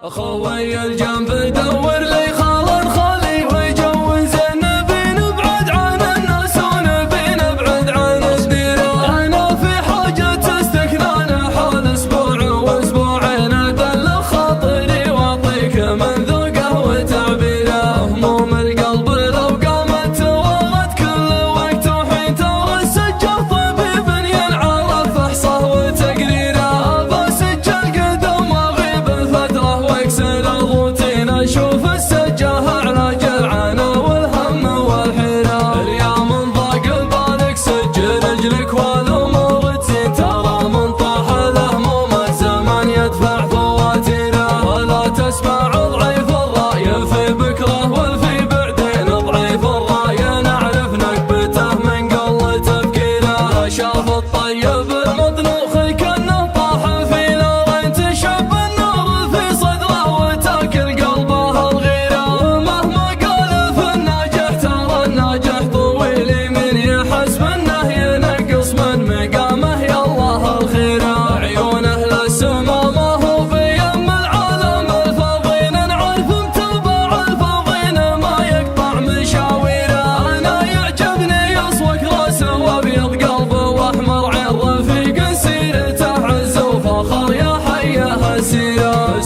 خوي الجنب دور لي خال خالي ويجوز نبي نبعد عن الناس ونبي نبعد عن الديرة. انا في حاجة استكنان حال اسبوع واسبوعين ادل خاطري واعطيك من ذوقه وتعبيره. هموم القلب لو قامت توالت كل وقت وحين ترى السجل طبيب ينعرف احصاه وتقريره. ابى سجل قدم واغيب فتره واكسر الروتين اشوف السجاه على جرعنا والهم والحيره. اليوم ضاق بالك سجل رجلك والامور تزين ترى من طاح الهموم الزمن يدفع فواتيره. ولا تسمع ضعيف الراي في بكره والفي بعدين ضعيف الراي نعرف نكبته من قله تفكيره. شاف الطيب المطنوخ كانه طاح في نار تشب النار في صدره وتاكل قلبه الغيره. ومهما قال في الناجح ترى الناجح طويل من يحسب انه ينقص من مقامه يا الله الخيره. عيونه للسما ما هو في يم العالم الفاضين نعرف متابع الفاضين ما يقطع مشاويره. انا يعجبني يصوك راسه وابيض قلبه واحمر عين رفيق سيرته عز وفخر يا حيه السيره.